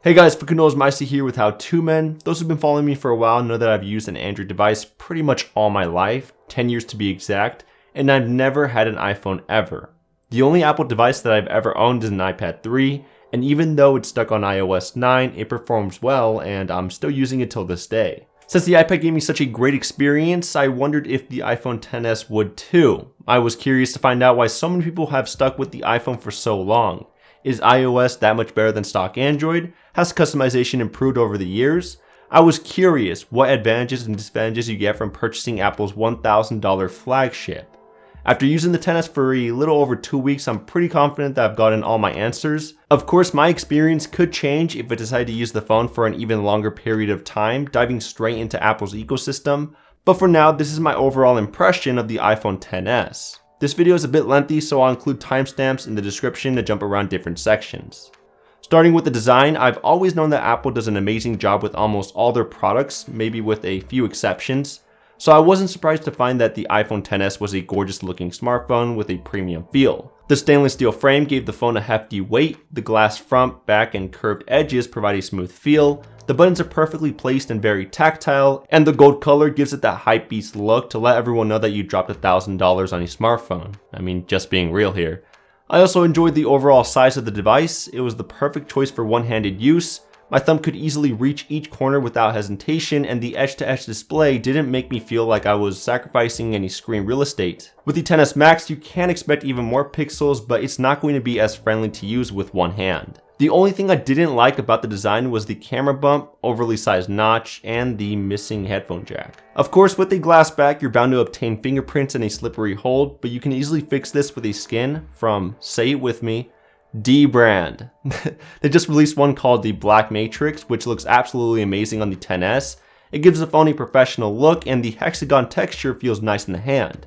Hey guys, Micey here with HowToMen. Those who've been following me for a while know that I've used an Android device pretty much all my life, 10 years to be exact, and I've never had an iPhone ever. The only Apple device that I've ever owned is an iPad 3, and even though it's stuck on iOS 9, it performs well and I'm still using it till this day. Since the iPad gave me such a great experience, I wondered if the iPhone XS would too. I was curious to find out why so many people have stuck with the iPhone for so long. Is iOS that much better than stock Android? Has customization improved over the years? I was curious what advantages and disadvantages you get from purchasing Apple's $1,000 flagship. After using the XS for a little over 2 weeks, I'm pretty confident that I've gotten all my answers. Of course, my experience could change if I decide to use the phone for an even longer period of time, diving straight into Apple's ecosystem. But for now, this is my overall impression of the iPhone XS. This video is a bit lengthy, so I'll include timestamps in the description to jump around different sections. Starting with the design, I've always known that Apple does an amazing job with almost all their products, maybe with a few exceptions. So I wasn't surprised to find that the iPhone XS was a gorgeous looking smartphone with a premium feel. The stainless steel frame gave the phone a hefty weight, the glass front, back, and curved edges provide a smooth feel, the buttons are perfectly placed and very tactile, and the gold color gives it that hypebeast look to let everyone know that you dropped $1,000 on a smartphone. I mean, just being real here. I also enjoyed the overall size of the device. It was the perfect choice for one-handed use. My thumb could easily reach each corner without hesitation, and the edge-to-edge display didn't make me feel like I was sacrificing any screen real estate. With the XS Max, you can expect even more pixels, but it's not going to be as friendly to use with one hand. The only thing I didn't like about the design was the camera bump, overly sized notch, and the missing headphone jack. Of course, with a glass back, you're bound to obtain fingerprints and a slippery hold, but you can easily fix this with a skin from, say it with me, dbrand. They just released one called the Black Matrix, which looks absolutely amazing on the XS. It gives the phone a professional look, and the hexagon texture feels nice in the hand.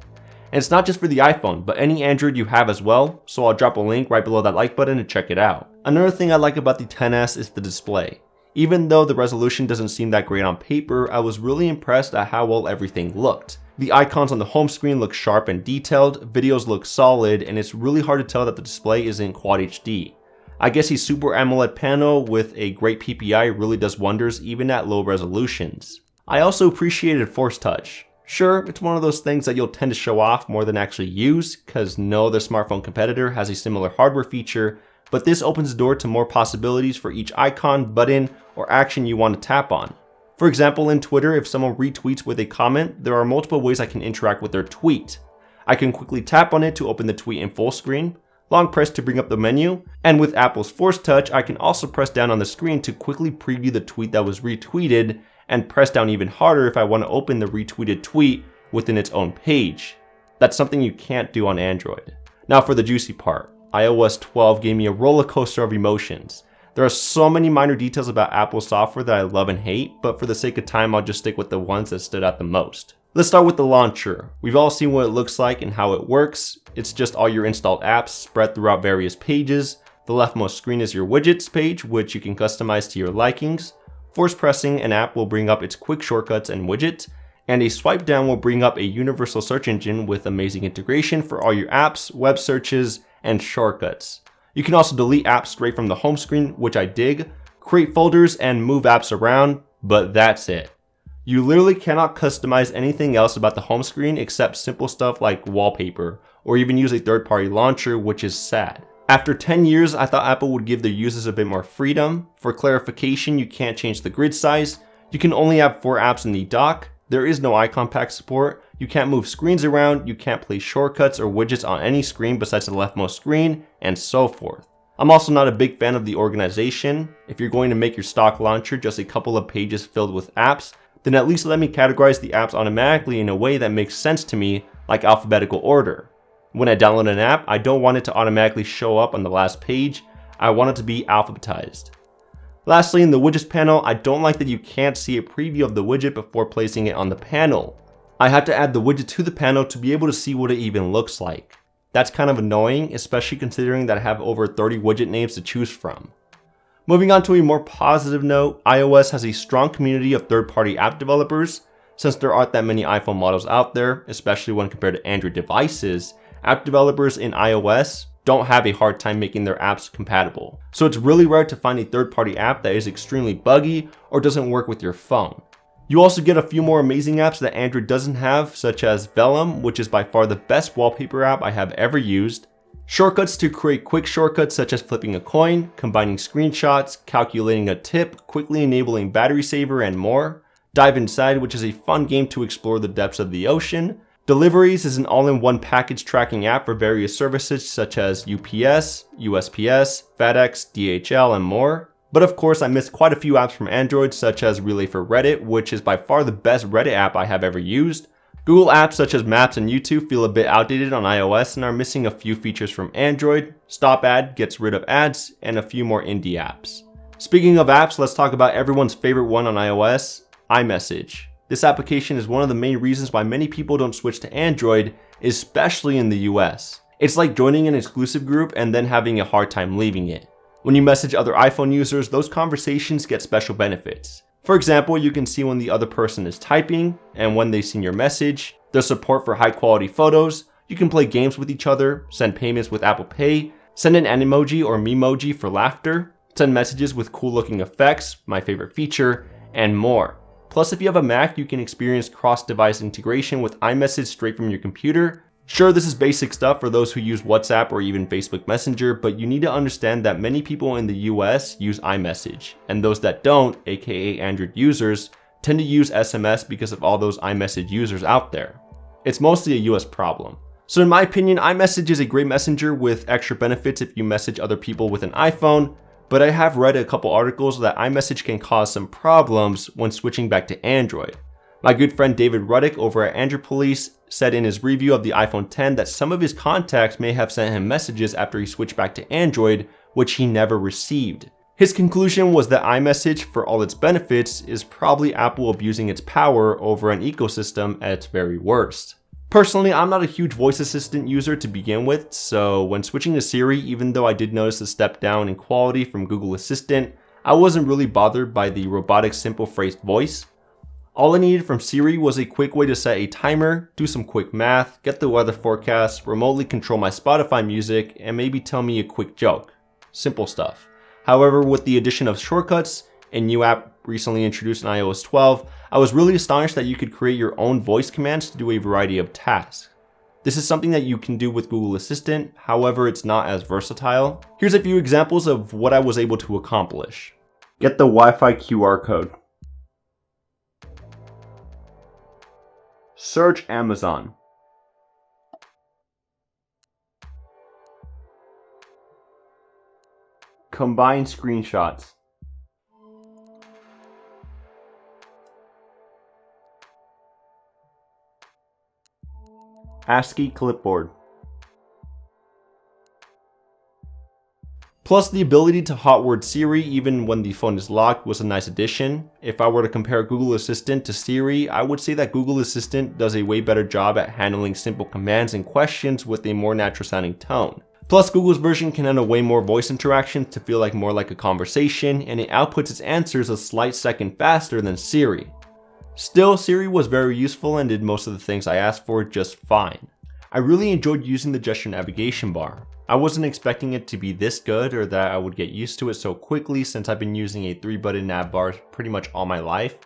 And it's not just for the iPhone, but any Android you have as well, so I'll drop a link right below that like button to check it out. Another thing I like about the XS is the display. Even though the resolution doesn't seem that great on paper, I was really impressed at how well everything looked. The icons on the home screen look sharp and detailed, videos look solid, and it's really hard to tell that the display is in Quad HD. I guess a Super AMOLED panel with a great PPI really does wonders even at low resolutions. I also appreciated Force Touch. Sure, it's one of those things that you'll tend to show off more than actually use, cause no other smartphone competitor has a similar hardware feature, but this opens the door to more possibilities for each icon, button, or action you want to tap on. For example, in Twitter, if someone retweets with a comment, there are multiple ways I can interact with their tweet. I can quickly tap on it to open the tweet in full screen, long press to bring up the menu, and with Apple's Force Touch, I can also press down on the screen to quickly preview the tweet that was retweeted, and press down even harder if I want to open the retweeted tweet within its own page. That's something you can't do on Android. Now for the juicy part. iOS 12 gave me a roller coaster of emotions. There are so many minor details about Apple software that I love and hate, but for the sake of time, I'll just stick with the ones that stood out the most. Let's start with the launcher. We've all seen what it looks like and how it works. It's just all your installed apps spread throughout various pages. The leftmost screen is your widgets page, which you can customize to your likings. Force pressing an app will bring up its quick shortcuts and widgets, and a swipe down will bring up a universal search engine with amazing integration for all your apps, web searches, and shortcuts. You can also delete apps straight from the home screen, which I dig, create folders, and move apps around, but that's it. You literally cannot customize anything else about the home screen except simple stuff like wallpaper, or even use a third-party launcher, which is sad. After 10 years, I thought Apple would give their users a bit more freedom. For clarification, you can't change the grid size, you can only have 4 apps in the dock, there is no icon pack support, you can't move screens around, you can't place shortcuts or widgets on any screen besides the leftmost screen, and so forth. I'm also not a big fan of the organization. If you're going to make your stock launcher just a couple of pages filled with apps, then at least let me categorize the apps automatically in a way that makes sense to me, like alphabetical order. When I download an app, I don't want it to automatically show up on the last page, I want it to be alphabetized. Lastly, in the widgets panel, I don't like that you can't see a preview of the widget before placing it on the panel. I had to add the widget to the panel to be able to see what it even looks like. That's kind of annoying, especially considering that I have over 30 widget names to choose from. Moving on to a more positive note, iOS has a strong community of third-party app developers. Since there aren't that many iPhone models out there, especially when compared to Android devices, app developers in iOS, don't have a hard time making their apps compatible. So it's really rare to find a third-party app that is extremely buggy or doesn't work with your phone. You also get a few more amazing apps that Android doesn't have, such as Vellum, which is by far the best wallpaper app I have ever used, shortcuts to create quick shortcuts such as flipping a coin, combining screenshots, calculating a tip, quickly enabling battery saver, and more, Dive Inside, which is a fun game to explore the depths of the ocean, Deliveries is an all-in-one package tracking app for various services such as UPS, USPS, FedEx, DHL, and more. But of course, I missed quite a few apps from Android, such as Relay for Reddit, which is by far the best Reddit app I have ever used. Google apps such as Maps and YouTube feel a bit outdated on iOS and are missing a few features from Android. Stop Ad gets rid of ads, and a few more indie apps. Speaking of apps, let's talk about everyone's favorite one on iOS, iMessage. This application is one of the main reasons why many people don't switch to Android, especially in the US. It's like joining an exclusive group and then having a hard time leaving it. When you message other iPhone users, those conversations get special benefits. For example, you can see when the other person is typing and when they've seen your message. There's support for high quality photos. You can play games with each other, send payments with Apple Pay, send an Animoji or Memoji for laughter, send messages with cool looking effects, my favorite feature, and more. Plus, if you have a Mac, you can experience cross-device integration with iMessage straight from your computer. Sure, this is basic stuff for those who use WhatsApp or even Facebook Messenger, but you need to understand that many people in the US use iMessage, and those that don't, aka Android users, tend to use SMS because of all those iMessage users out there. It's mostly a US problem. So in my opinion, iMessage is a great messenger with extra benefits if you message other people with an iPhone, but I have read a couple articles that iMessage can cause some problems when switching back to Android. My good friend David Ruddick over at Android Police said in his review of the iPhone X that some of his contacts may have sent him messages after he switched back to Android, which he never received. His conclusion was that iMessage, for all its benefits, is probably Apple abusing its power over an ecosystem at its very worst. Personally, I'm not a huge voice assistant user to begin with, so when switching to Siri, even though I did notice a step down in quality from Google Assistant, I wasn't really bothered by the robotic simple phrased voice. All I needed from Siri was a quick way to set a timer, do some quick math, get the weather forecast, remotely control my Spotify music, and maybe tell me a quick joke. Simple stuff. However, with the addition of shortcuts, a new app recently introduced in iOS 12, I was really astonished that you could create your own voice commands to do a variety of tasks. This is something that you can do with Google Assistant, however it's not as versatile. Here's a few examples of what I was able to accomplish. Get the Wi-Fi QR code. Search Amazon. Combine screenshots. ASCII clipboard. Plus, the ability to hot word Siri even when the phone is locked was a nice addition. If I were to compare Google Assistant to Siri, I would say that Google Assistant does a way better job at handling simple commands and questions with a more natural sounding tone. Plus, Google's version can handle way more voice interactions to feel more like a conversation, and it outputs its answers a slight second faster than Siri. Still, Siri was very useful and did most of the things I asked for just fine. I really enjoyed using the gesture navigation bar. I wasn't expecting it to be this good or that I would get used to it so quickly since I've been using a 3-button nav bar pretty much all my life,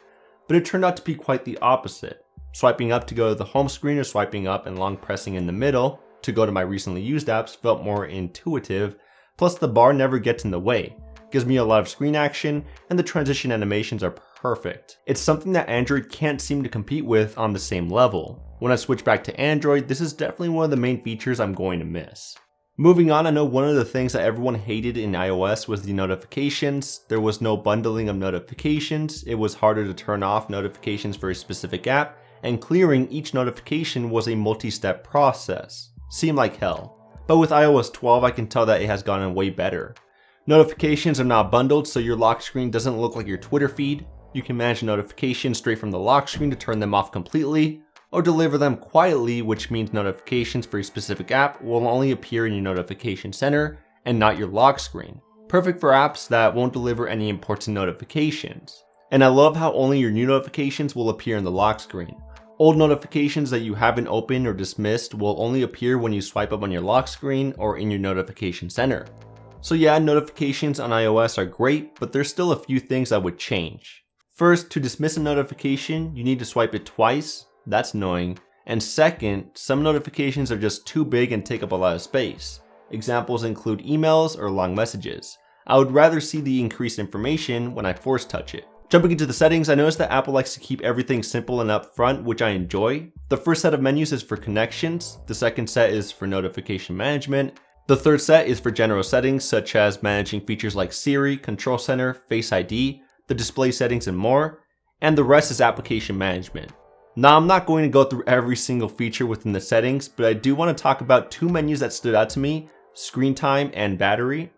but it turned out to be quite the opposite. Swiping up to go to the home screen or swiping up and long pressing in the middle to go to my recently used apps felt more intuitive, plus the bar never gets in the way. Gives me a lot of screen action, and the transition animations are perfect. It's something that Android can't seem to compete with on the same level. When I switch back to Android, this is definitely one of the main features I'm going to miss. Moving on, I know one of the things that everyone hated in iOS was the notifications. There was no bundling of notifications, it was harder to turn off notifications for a specific app, and clearing each notification was a multi-step process. Seemed like hell. But with iOS 12, I can tell that it has gotten way better. Notifications are not bundled, so your lock screen doesn't look like your Twitter feed. You can manage notifications straight from the lock screen to turn them off completely, or deliver them quietly, which means notifications for a specific app will only appear in your notification center and not your lock screen. Perfect for apps that won't deliver any important notifications. And I love how only your new notifications will appear in the lock screen. Old notifications that you haven't opened or dismissed will only appear when you swipe up on your lock screen or in your notification center. So yeah, notifications on iOS are great, but there's still a few things I would change. First, to dismiss a notification, you need to swipe it twice. That's annoying. And second, some notifications are just too big and take up a lot of space. Examples include emails or long messages. I would rather see the increased information when I force touch it. Jumping into the settings, I noticed that Apple likes to keep everything simple and upfront, which I enjoy. The first set of menus is for connections, the second set is for notification management, the third set is for general settings such as managing features like Siri, Control Center, Face ID, the display settings and more, and the rest is application management. Now I'm not going to go through every single feature within the settings, but I do want to talk about two menus that stood out to me, screen time and battery.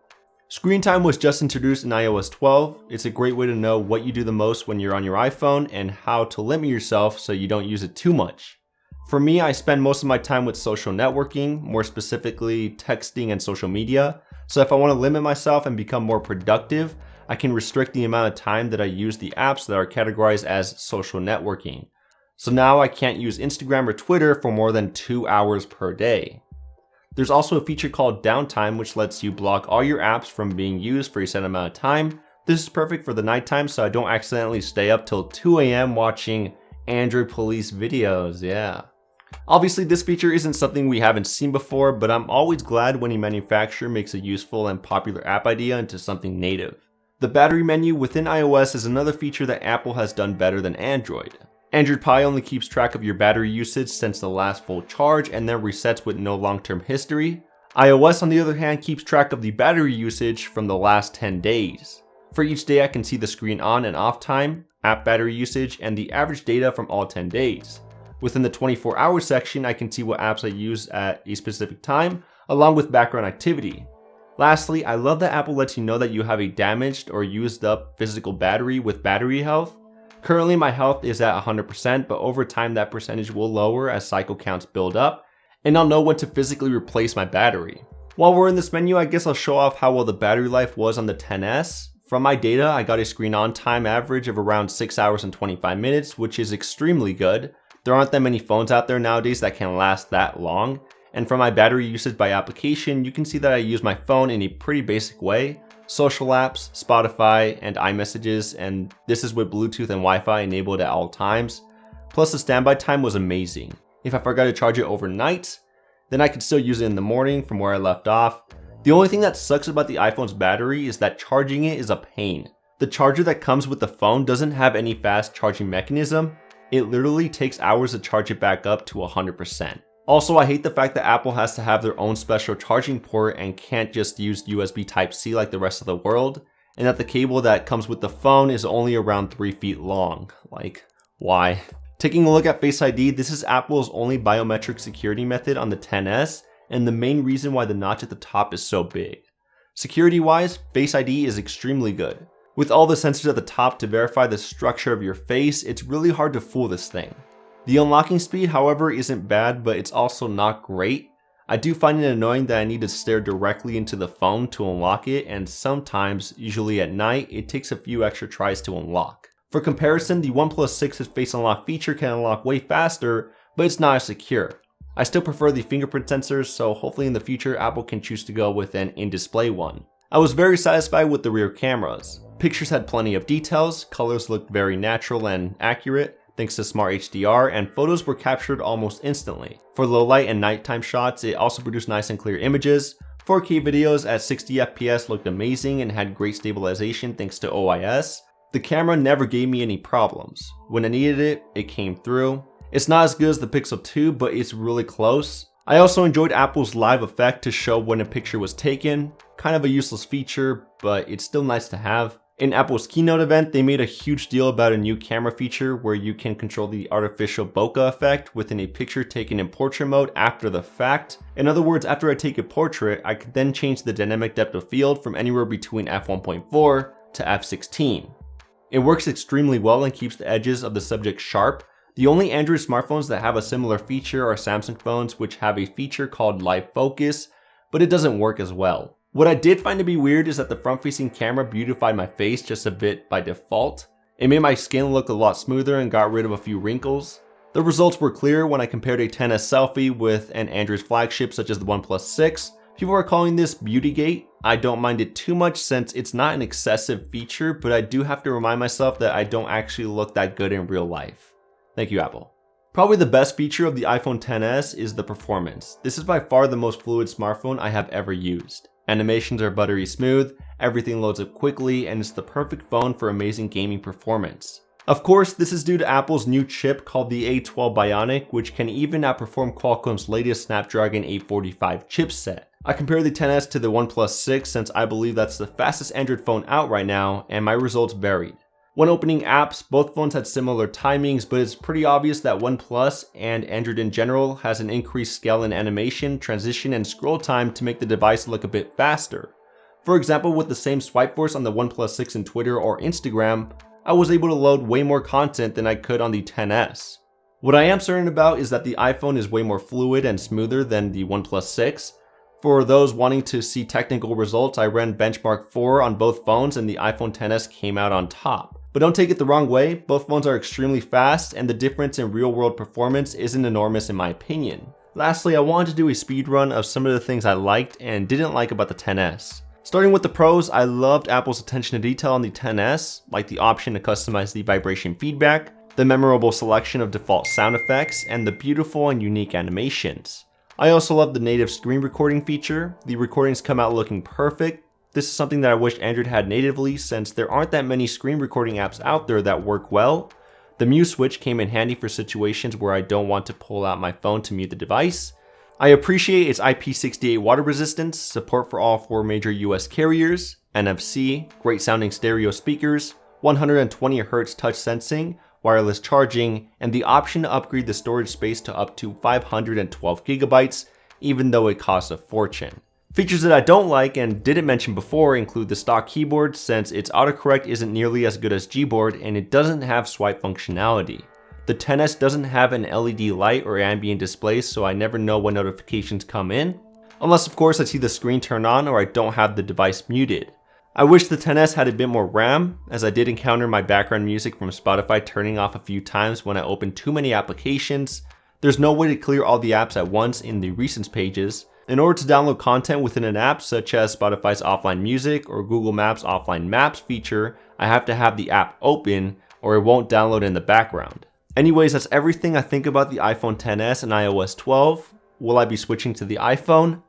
Screen time was just introduced in iOS 12. It's a great way to know what you do the most when you're on your iPhone and how to limit yourself so you don't use it too much. For me, I spend most of my time with social networking, more specifically texting and social media. So if I want to limit myself and become more productive, I can restrict the amount of time that I use the apps that are categorized as social networking. So now I can't use Instagram or Twitter for more than 2 hours per day. There's also a feature called downtime, which lets you block all your apps from being used for a set amount of time. This is perfect for the nighttime so I don't accidentally stay up till 2 a.m. watching Android police videos, yeah. Obviously this feature isn't something we haven't seen before, but I'm always glad when a manufacturer makes a useful and popular app idea into something native. The battery menu within iOS is another feature that Apple has done better than Android. Android Pie only keeps track of your battery usage since the last full charge and then resets with no long-term history. iOS on the other hand keeps track of the battery usage from the last 10 days. For each day I can see the screen on and off time, app battery usage, and the average data from all 10 days. Within the 24-hour section I can see what apps I use at a specific time, along with background activity. Lastly, I love that Apple lets you know that you have a damaged or used up physical battery with battery health. Currently my health is at 100%, but over time that percentage will lower as cycle counts build up, and I'll know when to physically replace my battery. While we're in this menu, I guess I'll show off how well the battery life was on the XS. From my data, I got a screen on time average of around 6 hours and 25 minutes, which is extremely good. There aren't that many phones out there nowadays that can last that long. And from my battery usage by application, you can see that I use my phone in a pretty basic way. Social apps, Spotify, and iMessages, and this is with Bluetooth and Wi-Fi enabled at all times. Plus the standby time was amazing. If I forgot to charge it overnight, then I could still use it in the morning from where I left off. The only thing that sucks about the iPhone's battery is that charging it is a pain. The charger that comes with the phone doesn't have any fast charging mechanism. It literally takes hours to charge it back up to 100%. Also, I hate the fact that Apple has to have their own special charging port and can't just use USB Type-C like the rest of the world, and that the cable that comes with the phone is only around 3 feet long. Like, why? Taking a look at Face ID, this is Apple's only biometric security method on the XS, and the main reason why the notch at the top is so big. Security-wise, Face ID is extremely good. With all the sensors at the top to verify the structure of your face, it's really hard to fool this thing. The unlocking speed, however, isn't bad, but it's also not great. I do find it annoying that I need to stare directly into the phone to unlock it, and sometimes, usually at night, it takes a few extra tries to unlock. For comparison, the OnePlus 6's Face Unlock feature can unlock way faster, but it's not as secure. I still prefer the fingerprint sensors, so hopefully in the future Apple can choose to go with an in-display one. I was very satisfied with the rear cameras. Pictures had plenty of details, colors looked very natural and accurate, thanks to Smart HDR, and photos were captured almost instantly. For low light and nighttime shots, it also produced nice and clear images. 4K videos at 60 FPS looked amazing and had great stabilization thanks to OIS. The camera never gave me any problems. When I needed it, it came through. It's not as good as the Pixel 2, but it's really close. I also enjoyed Apple's live effect to show when a picture was taken. Kind of a useless feature, but it's still nice to have. In Apple's keynote event, they made a huge deal about a new camera feature where you can control the artificial bokeh effect within a picture taken in portrait mode after the fact. In other words, after I take a portrait, I can then change the dynamic depth of field from anywhere between f1.4 to f16. It works extremely well and keeps the edges of the subject sharp. The only Android smartphones that have a similar feature are Samsung phones, which have a feature called live focus, but it doesn't work as well. What I did find to be weird is that the front-facing camera beautified my face just a bit by default. It made my skin look a lot smoother and got rid of a few wrinkles. The results were clear when I compared a XS selfie with an Android flagship such as the OnePlus 6. People are calling this Beautygate. I don't mind it too much since it's not an excessive feature, but I do have to remind myself that I don't actually look that good in real life. Thank you, Apple. Probably the best feature of the iPhone XS is the performance. This is by far the most fluid smartphone I have ever used. Animations are buttery smooth, everything loads up quickly, and it's the perfect phone for amazing gaming performance. Of course, this is due to Apple's new chip called the A12 Bionic, which can even outperform Qualcomm's latest Snapdragon 845 chipset. I compare the XS to the OnePlus 6 since I believe that's the fastest Android phone out right now, and my results varied. When opening apps, both phones had similar timings, but it's pretty obvious that OnePlus and Android in general has an increased scale in animation, transition, and scroll time to make the device look a bit faster. For example, with the same swipe force on the OnePlus 6 in Twitter or Instagram, I was able to load way more content than I could on the XS. What I am certain about is that the iPhone is way more fluid and smoother than the OnePlus 6. For those wanting to see technical results, I ran benchmark 4 on both phones and the iPhone XS came out on top. But don't take it the wrong way, both phones are extremely fast and the difference in real world performance isn't enormous in my opinion. Lastly, I wanted to do a speed run of some of the things I liked and didn't like about the XS. Starting with the pros, I loved Apple's attention to detail on the XS, like the option to customize the vibration feedback, the memorable selection of default sound effects, and the beautiful and unique animations. I also love the native screen recording feature. The recordings come out looking perfect. This is something that I wish Android had natively since there aren't that many screen recording apps out there that work well. The mute switch came in handy for situations where I don't want to pull out my phone to mute the device. I appreciate its IP68 water resistance, support for all 4 major US carriers, NFC, great sounding stereo speakers, 120Hz touch sensing, wireless charging, and the option to upgrade the storage space to up to 512GB, even though it costs a fortune. Features that I don't like and didn't mention before include the stock keyboard since its autocorrect isn't nearly as good as Gboard and it doesn't have swipe functionality. The XS doesn't have an LED light or ambient display, so I never know when notifications come in. Unless of course I see the screen turn on or I don't have the device muted. I wish the XS had a bit more RAM, as I did encounter my background music from Spotify turning off a few times when I opened too many applications. There's no way to clear all the apps at once in the recents pages. In order to download content within an app such as Spotify's offline music or Google Maps offline maps feature, I have to have the app open or it won't download in the background. Anyways, that's everything I think about the iPhone XS and iOS 12. Will I be switching to the iPhone?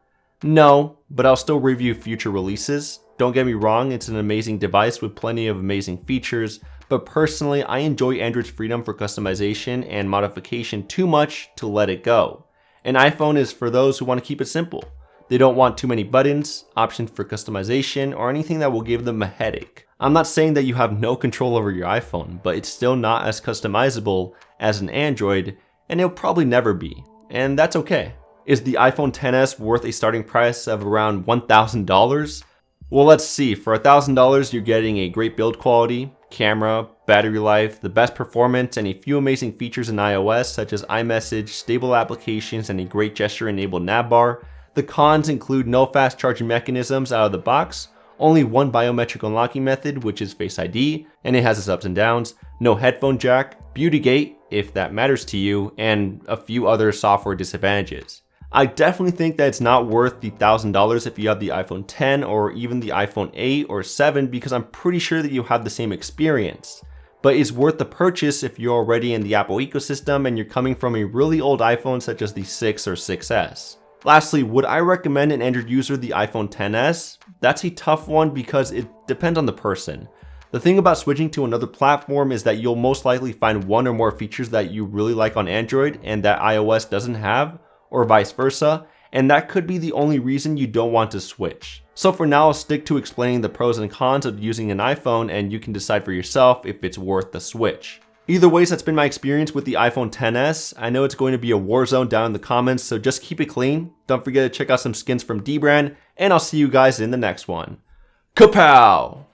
No, but I'll still review future releases. Don't get me wrong, it's an amazing device with plenty of amazing features, but personally I enjoy Android's freedom for customization and modification too much to let it go. An iPhone is for those who want to keep it simple. They don't want too many buttons, options for customization, or anything that will give them a headache. I'm not saying that you have no control over your iPhone, but it's still not as customizable as an Android, and it'll probably never be, and that's okay. Is the iPhone XS worth a starting price of around $1,000? Well, let's see. For $1,000, you're getting a great build quality, camera, battery life, the best performance, and a few amazing features in iOS such as iMessage, stable applications, and a great gesture-enabled Navbar. The cons include no fast charging mechanisms out of the box, only one biometric unlocking method, which is Face ID, and it has its ups and downs, no headphone jack, Beautygate, if that matters to you, and a few other software disadvantages. I definitely think that it's not worth the $1,000 if you have the iPhone 10 or even the iPhone 8 or 7 because I'm pretty sure that you have the same experience. But it's worth the purchase if you're already in the Apple ecosystem and you're coming from a really old iPhone such as the 6 or 6S. Lastly, would I recommend an Android user the iPhone XS? That's a tough one because it depends on the person. The thing about switching to another platform is that you'll most likely find one or more features that you really like on Android and that iOS doesn't have, or vice versa, and that could be the only reason you don't want to switch. So for now, I'll stick to explaining the pros and cons of using an iPhone and you can decide for yourself if it's worth the switch. Either ways, that's been my experience with the iPhone XS. I know it's going to be a war zone down in the comments, so just keep it clean. Don't forget to check out some skins from dbrand, and I'll see you guys in the next one. Kapow!